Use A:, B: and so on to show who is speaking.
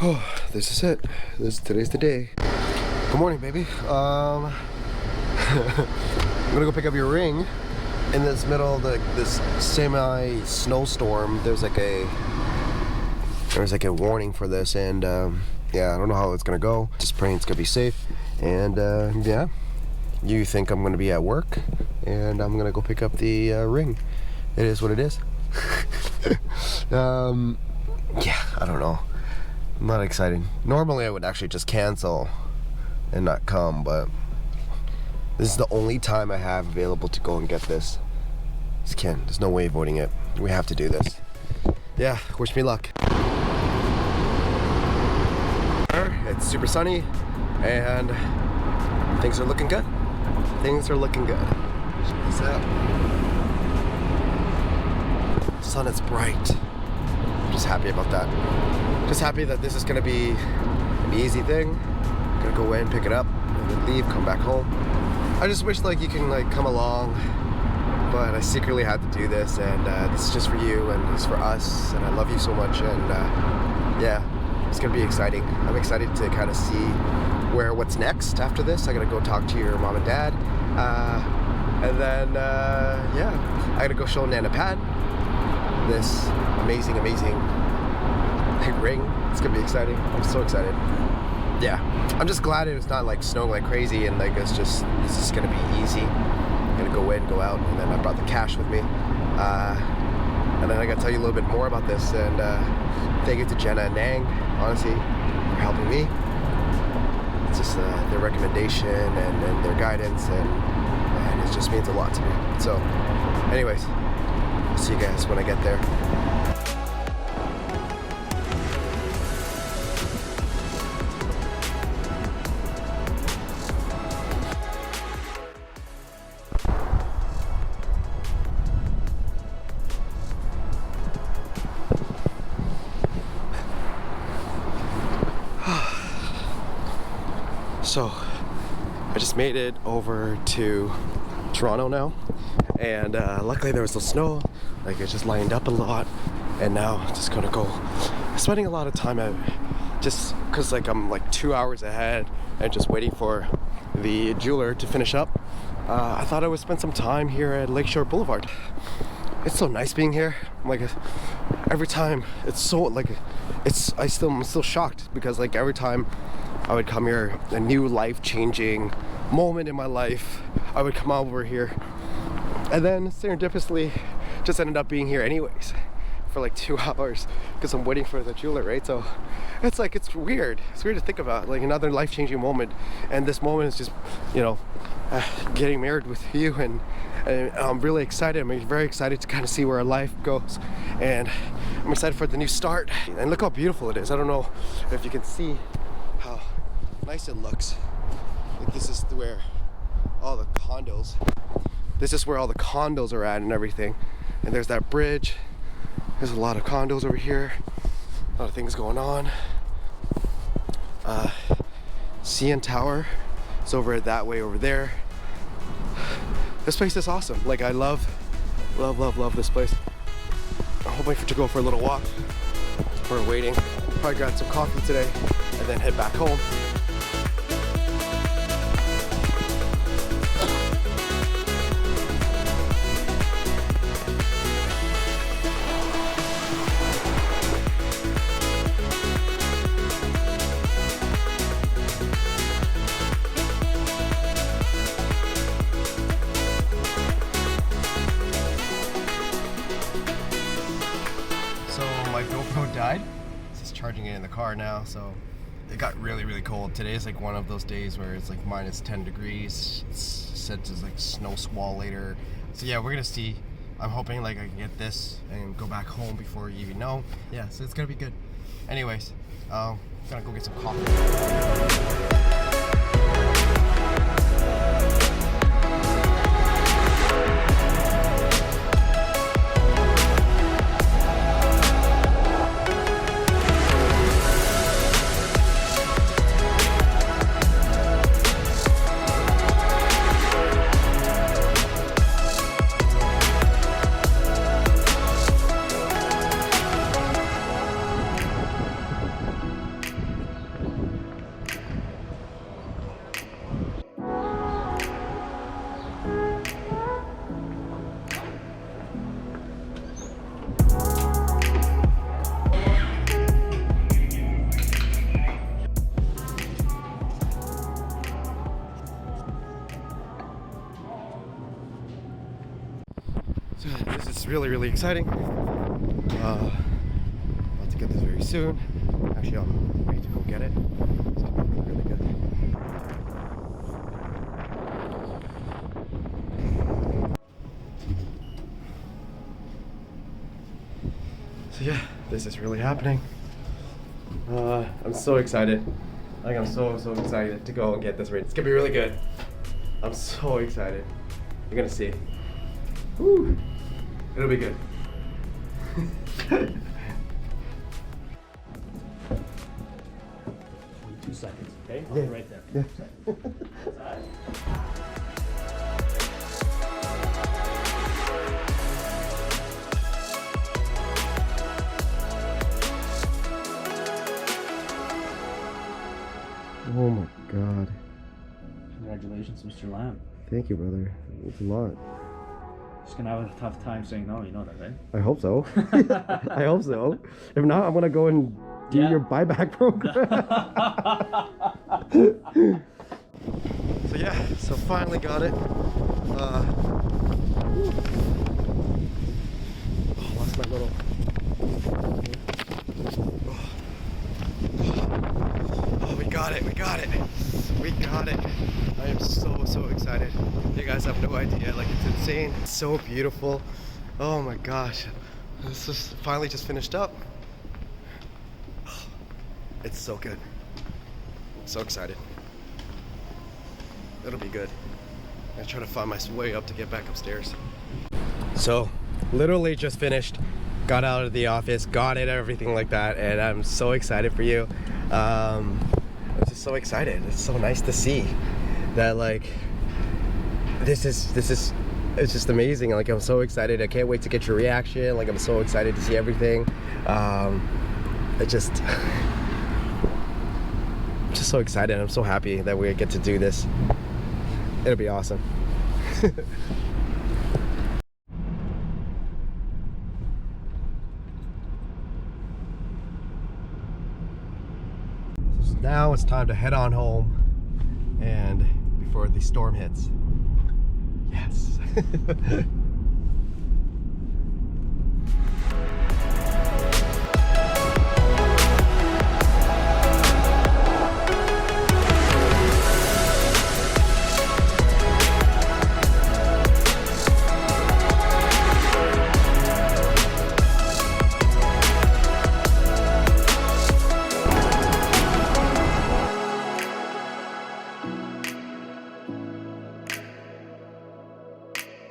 A: Oh, this is it. Today's the day. Good morning, baby. I'm gonna go pick up your ring in this middle of this semi snowstorm. There's like a warning for this, and yeah, I don't know how it's gonna go. Just praying it's gonna be safe. And yeah, you think I'm gonna be at work, and I'm gonna go pick up the ring. It is what it is. Yeah, I don't know. I'm not excited. Normally I would actually just cancel and not come, but this is the only time I have available to go and get this. Just can't. There's no way avoiding it. We have to do this. Yeah, wish me luck. It's super sunny and things are looking good. Things are looking good. Check this out. Sun is bright. I'm just happy about that. Just happy that this is gonna be an easy thing. Gonna go in, pick it up, and then leave, come back home. I just wish like you can like come along, but I secretly had to do this, and this is just for you and it's for us, and I love you so much, and yeah, it's gonna be exciting. I'm excited to kind of see what's next after this. I gotta go talk to your mom and dad, and then yeah, I gotta go show Nana Pat this amazing ring. It's gonna be exciting. I'm so excited. Yeah, I'm just glad it's not like snowing like crazy, and like it's just gonna be easy. I'm gonna go in, go out, and then I brought the cash with me, and then I gotta tell you a little bit more about this. And thank you to Jenna and Nang, honestly, for helping me. It's just their recommendation and their guidance, and it just means a lot to me. So anyways, I'll see you guys when I get there. So, I just made it over to Toronto now, and luckily there was no snow, like it just lined up a lot, and now I'm just gonna go, spending a lot of time out, just cause like I'm like 2 hours ahead and just waiting for the jeweler to finish up. I thought I would spend some time here at Lakeshore Boulevard. It's so nice being here. Like every time, it's so like, I'm still shocked because like every time I would come here, a new life-changing moment in my life, I would come over here, and then serendipitously just ended up being here anyways for like 2 hours because I'm waiting for the jeweler, right? So it's like, it's weird to think about, like another life-changing moment, and this moment is just, you know, getting married with you, and I'm really excited. I'm very excited to kind of see where our life goes, and I'm excited for the new start. And look how beautiful it is. I don't know if you can see how nice it looks. Like this is where all the condos, are at and everything. And there's that bridge. There's a lot of condos over here. A lot of things going on. CN Tower is over that way over there. This place is awesome. Like I love this place. I'm hoping to go for a little walk. We're waiting. Probably got some coffee today and then head back home. My GoPro died. It's just charging it in the car now, so it got really cold. Today is like one of those days where it's like minus 10 degrees. It's said to like snow squall later. So yeah, we're gonna see. I'm hoping like I can get this and go back home before you even know. Yeah, so it's gonna be good. Anyways, I'm gonna go get some coffee. This is really, really exciting. About to get this very soon. Actually, I'm ready to go get it. It's gonna be really, really good. So yeah, this is really happening. I'm so excited. Like I'm so excited to go and get this ready. It's gonna be really good. I'm so excited. You're gonna see. Woo! It'll be good.
B: 2 seconds, okay?
A: Yeah.
B: Right there.
A: Yeah.
B: 2 seconds.
A: Oh my god.
B: Congratulations, Mr. Lamb.
A: Thank you, brother. It's a lot.
B: Just gonna have a tough time saying no, you know that, right?
A: I hope so. I hope so. If not, I'm gonna go and do
B: Yeah.
A: your buyback program. So yeah, so finally got it. Lost my little. Oh, we got it! We got it! We got it! I am so excited. You guys have no idea. Like, it's insane. It's so beautiful. Oh my gosh. This is finally just finished up. It's so good. So excited. It'll be good. I'm trying to find my way up to get back upstairs. So, literally just finished. Got out of the office, got it, everything like that, and I'm so excited for you. I'm just so excited. It's so nice to see that, like, this is it's just amazing. Like, I'm so excited. I can't wait to get your reaction. Like, I'm so excited to see everything. It just I'm just so excited. I'm so happy that we get to do this. It'll be awesome. So now it's time to head on home, and before the storm hits. Yes.